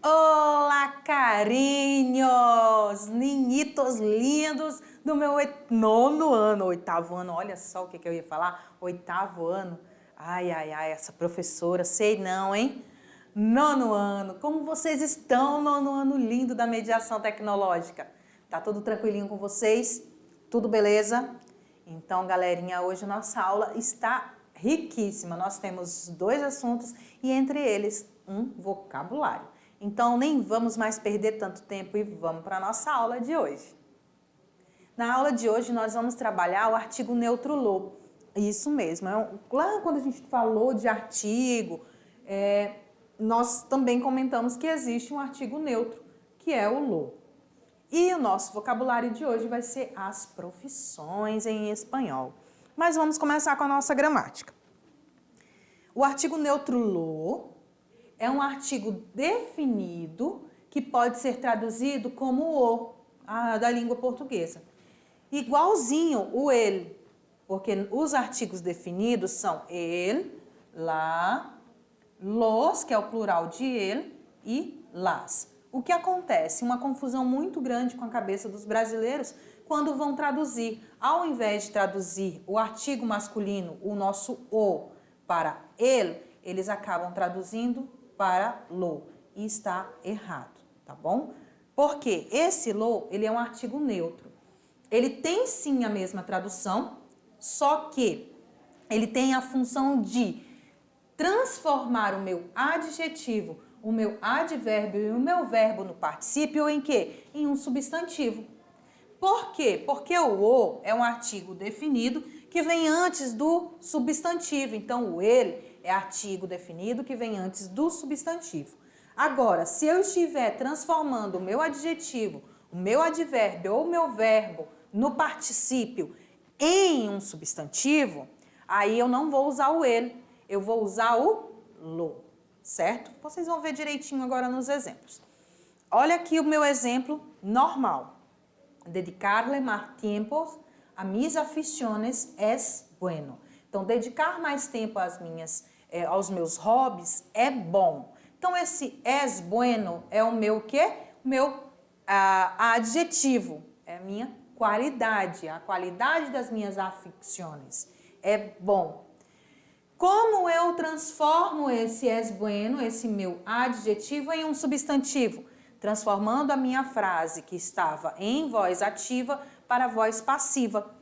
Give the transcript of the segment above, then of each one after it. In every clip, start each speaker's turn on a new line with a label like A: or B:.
A: Olá, carinhos, ninhitos lindos do meu nono ano, oitavo ano. Olha só o que eu ia falar, oitavo ano. Ai, essa professora, sei não, hein? Nono ano, como vocês estão, nono ano lindo da mediação tecnológica? Tá tudo tranquilinho com vocês? Tudo beleza? Então, galerinha, hoje nossa aula está riquíssima. Nós temos 2 assuntos e entre eles um vocabulário. Então, nem vamos mais perder tanto tempo e vamos para a nossa aula de hoje. Na aula de hoje, nós vamos trabalhar o artigo neutro lo. Isso mesmo. Lá quando a gente falou de artigo, nós também comentamos que existe um artigo neutro, que é o lo. E o nosso vocabulário de hoje vai ser as profissões em espanhol. Mas vamos começar com a nossa gramática. O artigo neutro lo é um artigo definido que pode ser traduzido como o da língua portuguesa. Igualzinho o ele, porque os artigos definidos são el, la, los, que é o plural de ele, e las. O que acontece? Uma confusão muito grande com a cabeça dos brasileiros quando vão traduzir. Ao invés de traduzir o artigo masculino, o nosso o, para ele, eles acabam traduzindo para lo, e está errado, tá bom? Porque esse lo, ele é um artigo neutro. Ele tem sim a mesma tradução, só que ele tem a função de transformar o meu adjetivo, o meu advérbio e o meu verbo no particípio em quê? Em um substantivo. Por quê? Porque o é um artigo definido que vem antes do substantivo. Então, o ele é artigo definido que vem antes do substantivo. Agora, se eu estiver transformando o meu adjetivo, o meu advérbio ou o meu verbo no particípio em um substantivo, aí eu não vou usar o ele, eu vou usar o lo, certo? Vocês vão ver direitinho agora nos exemplos. Olha aqui o meu exemplo normal. Dedicarle más tiempos a mis aficiones es bueno. Então, dedicar mais tempo aos meus hobbies é bom. Então, esse es bueno é o meu quê? O meu adjetivo, é a minha qualidade, a qualidade das minhas aficiones. É bom. Como eu transformo esse es bueno, esse meu adjetivo, em um substantivo? Transformando a minha frase que estava em voz ativa para voz passiva.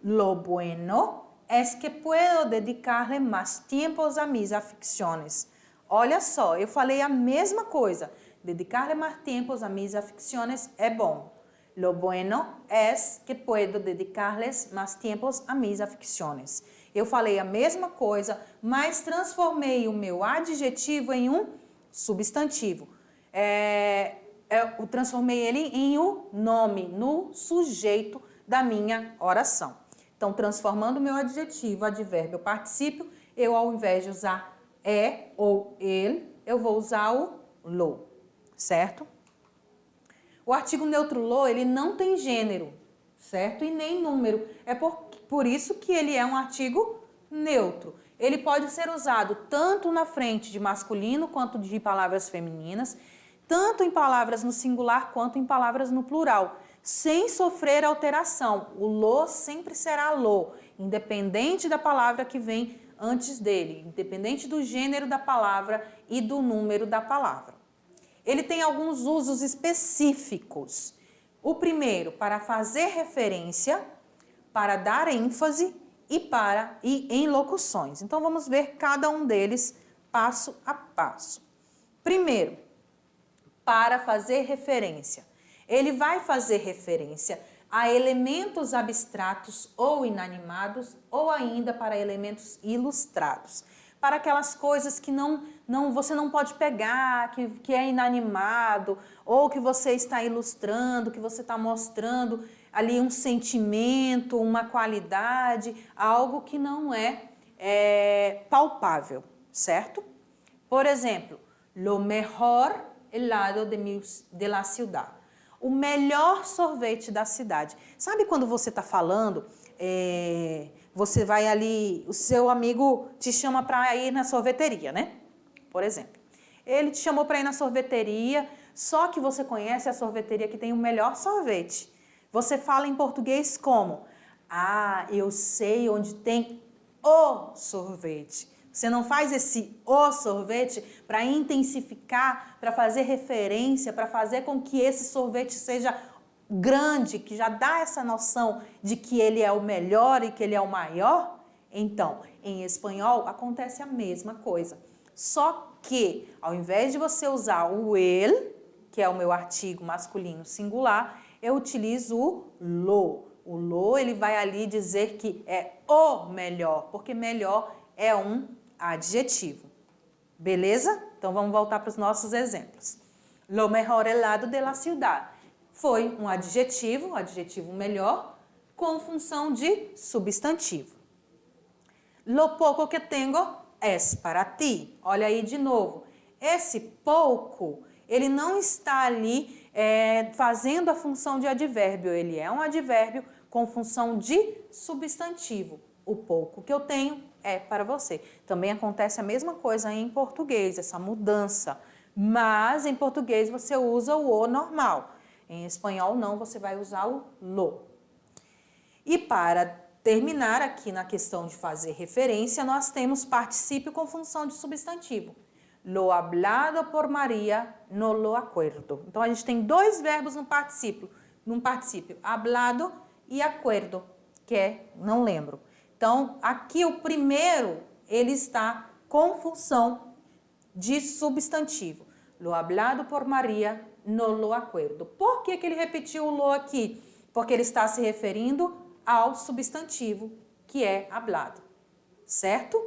A: Lo bueno es que puedo dedicarle más tiempos a mis aficiones. Olha só, eu falei a mesma coisa. Dedicarle más tiempos a mis aficiones é bom. Lo bueno es que puedo dedicarles más tiempos a mis aficiones. Eu falei a mesma coisa, mas transformei o meu adjetivo em um substantivo. Eu transformei ele em um nome, no sujeito da minha oração. Então, transformando o meu adjetivo, advérbio, particípio, eu ao invés de usar é ou ele, eu vou usar o lo, certo? O artigo neutro lo, ele não tem gênero, certo? E nem número. É por isso que ele é um artigo neutro. Ele pode ser usado tanto na frente de masculino quanto de palavras femininas, tanto em palavras no singular quanto em palavras no plural, sem sofrer alteração. O lo sempre será lo, independente da palavra que vem antes dele, independente do gênero da palavra e do número da palavra. Ele tem alguns usos específicos. O primeiro, para fazer referência, para dar ênfase e em locuções. Então, vamos ver cada um deles passo a passo. Primeiro, para fazer referência. Ele vai fazer referência a elementos abstratos ou inanimados ou ainda para elementos ilustrados. Para aquelas coisas que você não pode pegar, que é inanimado, ou que você está ilustrando, que você está mostrando ali um sentimento, uma qualidade, algo que não é palpável, certo? Por exemplo, lo mejor helado de la ciudad. O melhor sorvete da cidade. Sabe quando você está falando, você vai ali, o seu amigo te chama para ir na sorveteria, né? Por exemplo. Ele te chamou para ir na sorveteria, só que você conhece a sorveteria que tem o melhor sorvete. Você fala em português como? Ah, eu sei onde tem o sorvete. Você não faz esse o sorvete para intensificar, para fazer referência, para fazer com que esse sorvete seja grande, que já dá essa noção de que ele é o melhor e que ele é o maior? Então, em espanhol acontece a mesma coisa. Só que, ao invés de você usar o el, que é o meu artigo masculino singular, eu utilizo o lo. O lo, ele vai ali dizer que é o melhor, porque melhor é um adjetivo. Beleza? Então vamos voltar para os nossos exemplos. Lo mejor helado de la ciudad foi um adjetivo melhor, com função de substantivo. Lo poco que tengo es para ti. Olha aí de novo. Esse pouco, ele não está ali fazendo a função de advérbio. Ele é um advérbio com função de substantivo. O pouco que eu tenho é para você. Também acontece a mesma coisa em português, essa mudança. Mas em português você usa o normal. Em espanhol não, você vai usar o lo. E para terminar aqui na questão de fazer referência, nós temos particípio com função de substantivo. Lo hablado por María no lo acuerdo. Então a gente tem dois verbos no particípio, hablado e acuerdo, que é não lembro. Então, aqui o primeiro, ele está com função de substantivo. Lo hablado por María no lo acuerdo. Por que ele repetiu o lo aqui? Porque ele está se referindo ao substantivo, que é hablado. Certo?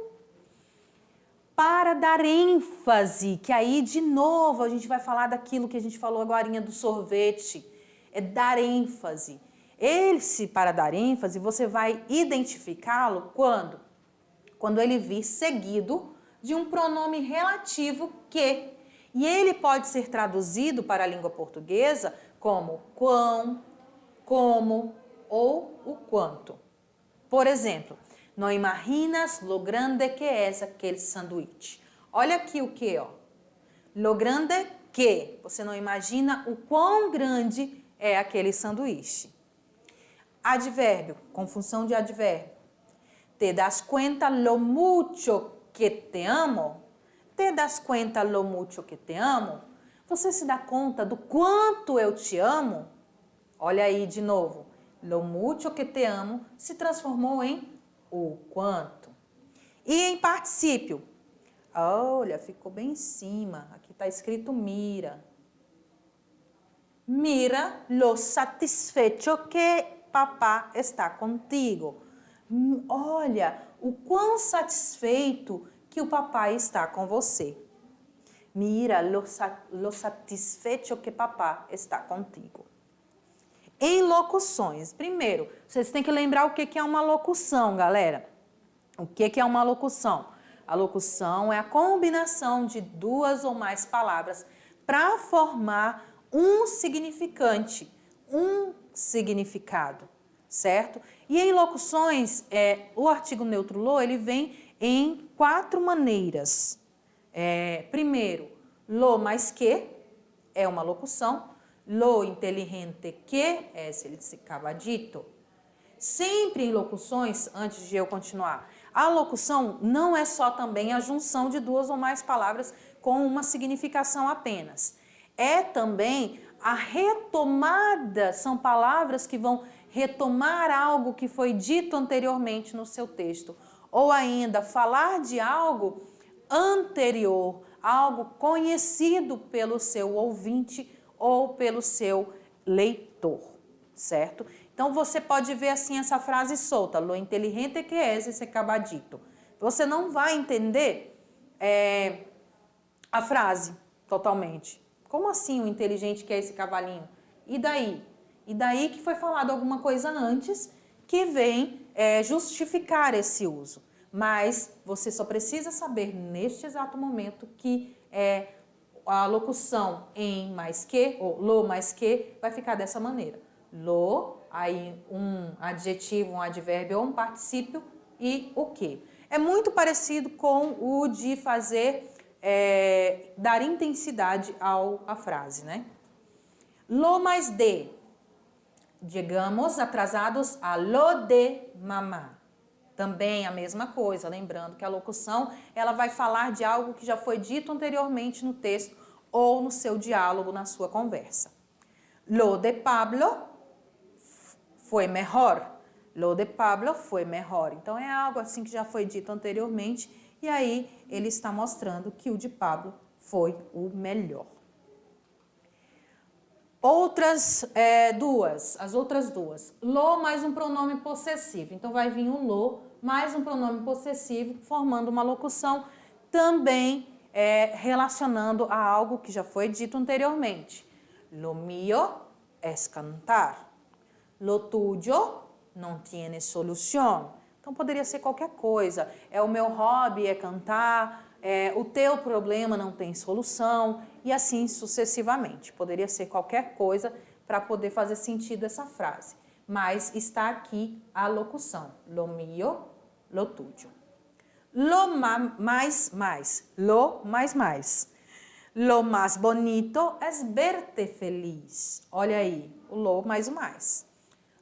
A: Para dar ênfase, que aí, de novo, a gente vai falar daquilo que a gente falou agorinha do sorvete. É dar ênfase. Esse, para dar ênfase, você vai identificá-lo quando? Quando ele vir seguido de um pronome relativo que. E ele pode ser traduzido para a língua portuguesa como quão, como ou o quanto. Por exemplo, não imaginas lo grande que es aquele sanduíche. Olha aqui o que, ó. Lo grande que. Você não imagina o quão grande é aquele sanduíche. Advérbio, com função de advérbio. Te das cuenta lo mucho que te amo? Te das cuenta lo mucho que te amo? Você se dá conta do quanto eu te amo? Olha aí de novo. Lo mucho que te amo se transformou em o quanto. E em particípio? Olha, ficou bem em cima. Aqui está escrito mira. Mira lo satisfecho que papá está contigo. Olha o quão satisfeito que o papai está com você. Mira lo satisfecho que papá está contigo. Em locuções. Primeiro, vocês têm que lembrar o que é uma locução, galera. O que é uma locução? A locução é a combinação de duas ou mais palavras para formar um significante, um significado, certo? E em locuções, o artigo neutro lo, ele vem em 4 maneiras. Primeiro, lo mais que é uma locução. Lo inteligente que es el caballito. Sempre em locuções, antes de eu continuar, a locução não é só também a junção de duas ou mais palavras com uma significação apenas. É também a retomada, são palavras que vão retomar algo que foi dito anteriormente no seu texto. Ou ainda falar de algo anterior, algo conhecido pelo seu ouvinte ou pelo seu leitor, certo? Então você pode ver assim essa frase solta, lo inteligente que es esse caballito. Você não vai entender a frase totalmente. Como assim o inteligente que é esse cavalinho? E daí? E daí que foi falado alguma coisa antes que vem justificar esse uso. Mas você só precisa saber neste exato momento que a locução em mais que, ou lo mais que, vai ficar dessa maneira. Lo, aí um adjetivo, um advérbio ou um particípio e o que. É muito parecido com o de fazer dar intensidade à frase, né? Lo mais de. Chegamos atrasados a lo de mamá. Também a mesma coisa, lembrando que a locução ela vai falar de algo que já foi dito anteriormente no texto ou no seu diálogo, na sua conversa. Lo de Pablo foi melhor. Lo de Pablo foi melhor. Então é algo assim que já foi dito anteriormente e aí ele está mostrando que o de Pablo foi o melhor. As outras duas. Lo mais um pronome possessivo. Então vai vir um lo mais um pronome possessivo formando uma locução também relacionando a algo que já foi dito anteriormente. Lo mío es cantar. Lo tuyo não tiene solução. Então poderia ser qualquer coisa. O meu hobby é cantar, o teu problema não tem solução e assim sucessivamente. Poderia ser qualquer coisa para poder fazer sentido essa frase. Mas está aqui a locução. Lo mío, lo tuyo. Lo mais. Lo mais. Lo más bonito es verte feliz. Olha aí, o lo mais o mais.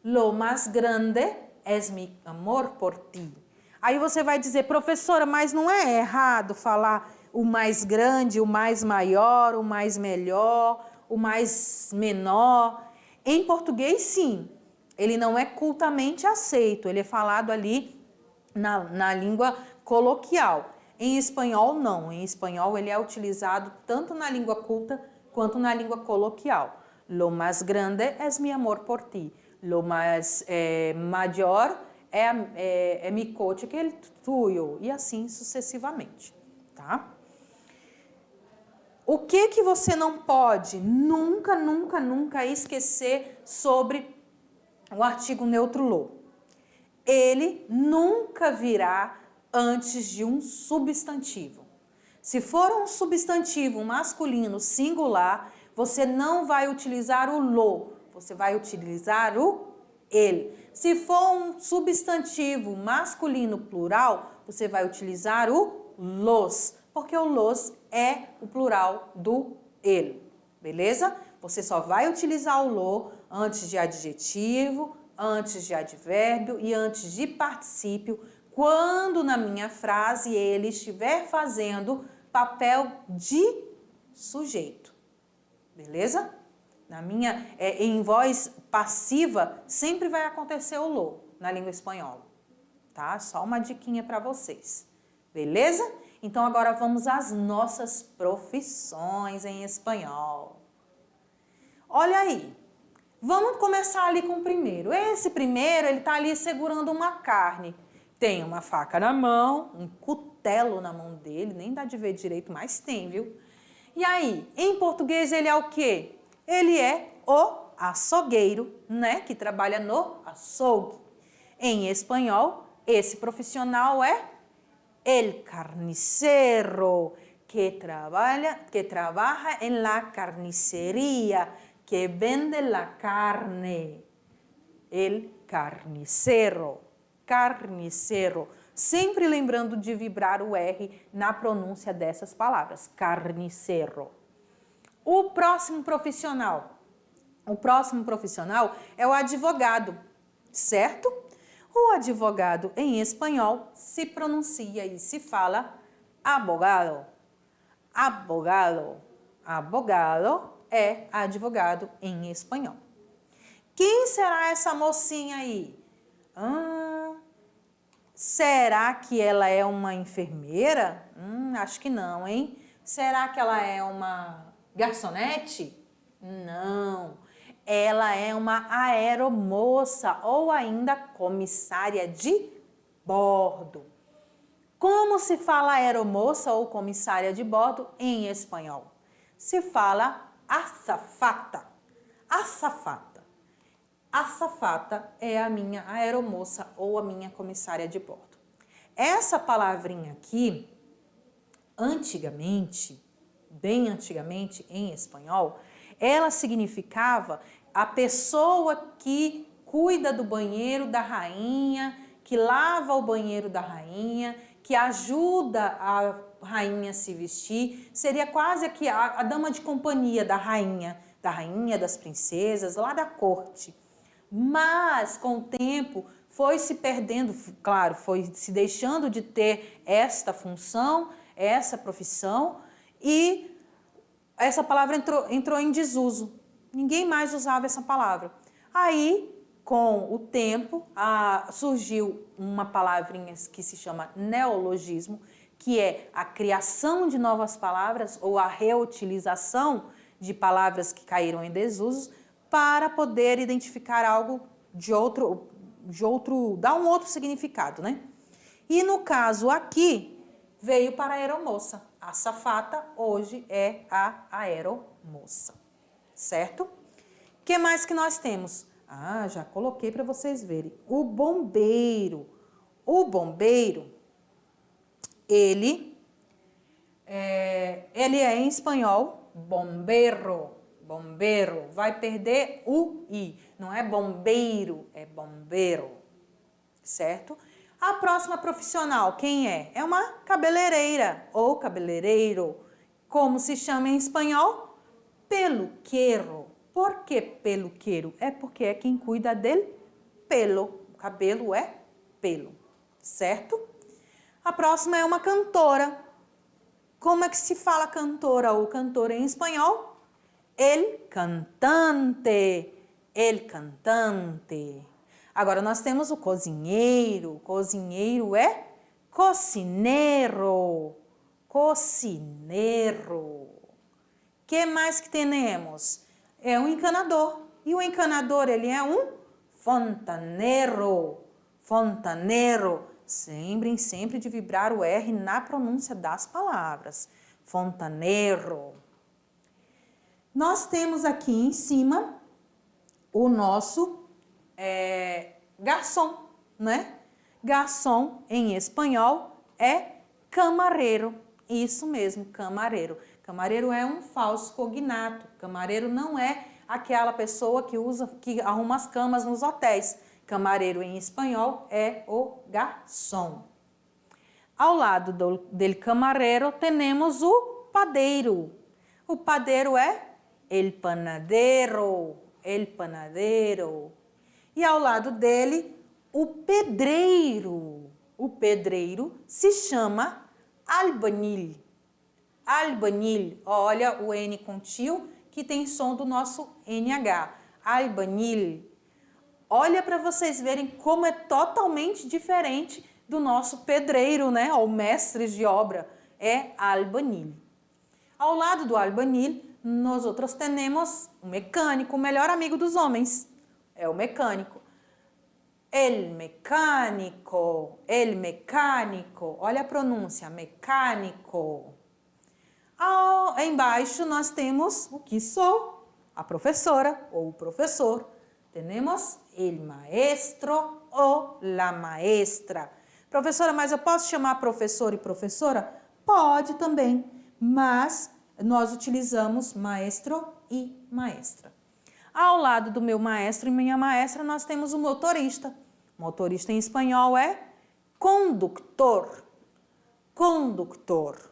A: Lo más grande es mi amor por ti. Aí você vai dizer, professora, mas não é errado falar o mais grande, o mais maior, o mais melhor, o mais menor? Em português, sim. Ele não é cultamente aceito, ele é falado ali na língua coloquial. Em espanhol, não. Em espanhol, ele é utilizado tanto na língua culta quanto na língua coloquial. Lo más grande es mi amor por ti. Lo más maior é mi coche que el tuyo. E assim sucessivamente, tá? O que você não pode nunca esquecer sobre o artigo neutro lo? Ele nunca virá antes de um substantivo. Se for um substantivo masculino singular, você não vai utilizar o lo, você vai utilizar o ele. Se for um substantivo masculino plural, você vai utilizar o los, porque o los é o plural do ele, beleza? Você só vai utilizar o lo antes de adjetivo, antes de advérbio e antes de particípio, quando na minha frase ele estiver fazendo papel de sujeito, beleza? Em voz passiva, sempre vai acontecer o lo na língua espanhola, tá? Só uma diquinha para vocês, beleza? Então agora vamos às nossas profissões em espanhol. Olha aí, vamos começar ali com o primeiro. Esse primeiro, ele tá ali segurando uma carne. Tem uma faca na mão, um cutelo na mão dele, nem dá de ver direito, mas tem, viu? E aí, em português ele é o quê? Ele é o açougueiro, né? Que trabalha no açougue. Em espanhol, esse profissional é el carnicero, que trabaja en la carnicería, que vende la carne. El carnicero, carnicero. Sempre lembrando de vibrar o R na pronúncia dessas palavras, carnicero. O próximo profissional é o advogado, certo? O advogado em espanhol se pronuncia e se fala abogado. Abogado. Abogado é advogado em espanhol. Quem será essa mocinha aí? Será que ela é uma enfermeira? Acho que não, hein? Será que ela é uma garçonete? Não. Ela é uma aeromoça ou ainda comissária de bordo. Como se fala aeromoça ou comissária de bordo em espanhol? Se fala azafata. Azafata. Azafata é a minha aeromoça ou a minha comissária de bordo. Essa palavrinha aqui, antigamente, bem antigamente em espanhol, ela significava a pessoa que cuida do banheiro da rainha, que lava o banheiro da rainha, que ajuda a rainha se vestir, seria quase aqui a dama de companhia da rainha, das princesas, lá da corte. Mas, com o tempo, foi se perdendo, claro, foi se deixando de ter esta função, essa profissão, e essa palavra entrou em desuso. Ninguém mais usava essa palavra. Aí, com o tempo, surgiu uma palavrinha que se chama neologismo, que é a criação de novas palavras ou a reutilização de palavras que caíram em desuso para poder identificar algo dar um outro significado, né? E no caso aqui, veio para a aeromoça. A safata hoje é a aeromoça, certo? O que mais que nós temos? Já coloquei para vocês verem. O bombeiro. O bombeiro, ele é em espanhol, bombero. Bombeiro. Vai perder o i. Não é bombeiro, é bombeiro. Certo? A próxima profissional, quem é? É uma cabeleireira ou cabeleireiro. Como se chama em espanhol? Peluqueiro. Por que peluqueiro? É porque é quem cuida dele pelo. O cabelo é pelo, certo? A próxima é uma cantora. Como é que se fala cantora ou cantora em espanhol? El cantante. El cantante. Agora nós temos o cozinheiro. O cozinheiro é cocinero. Cocinero. Que mais que temos? É um encanador. E o encanador, ele é um fontanero. Fontanero. Lembrem sempre de vibrar o R na pronúncia das palavras. Fontanero. Nós temos aqui em cima o nosso garçom, né? Garçom em espanhol é camareiro. Isso mesmo, camareiro. Camareiro é um falso cognato. Camareiro não é aquela pessoa que arruma as camas nos hotéis. Camareiro em espanhol é o garçom. Ao lado del camarero temos o padeiro. O padeiro é el panadero. El panadero. E ao lado dele, o pedreiro. O pedreiro se chama albañil. Albañil. Olha o N com tio que tem som do nosso NH. Albañil. Olha para vocês verem como é totalmente diferente do nosso pedreiro, né? Ou mestre de obra. É albañil. Ao lado do albañil, nós outros temos o mecânico, o melhor amigo dos homens. É o mecânico. El mecânico. El mecânico. Olha a pronúncia. Mecânico. Embaixo nós temos o que sou, a professora ou o professor. Temos el maestro ou la maestra. Professora, mas eu posso chamar professor e professora? Pode também, mas nós utilizamos maestro e maestra. Ao lado do meu maestro e minha maestra, nós temos o motorista. Motorista em espanhol é conductor. Conductor.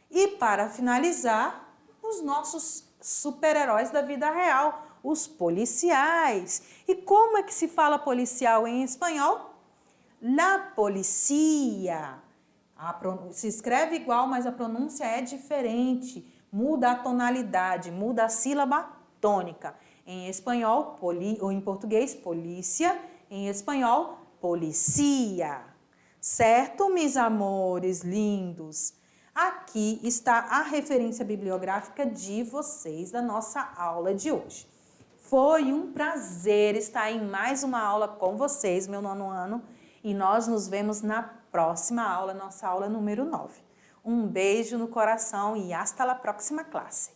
A: E para finalizar, os nossos super-heróis da vida real, os policiais. E como é que se fala policial em espanhol? La policía. Se escreve igual, mas a pronúncia é diferente. Muda a tonalidade, muda a sílaba tônica. Em espanhol, ou em português, polícia. Em espanhol, policia. Certo, meus amores lindos? Aqui está a referência bibliográfica de vocês da nossa aula de hoje. Foi um prazer estar em mais uma aula com vocês, meu nono ano, e nós nos vemos na próxima aula, nossa aula número 9. Um beijo no coração e hasta la próxima classe.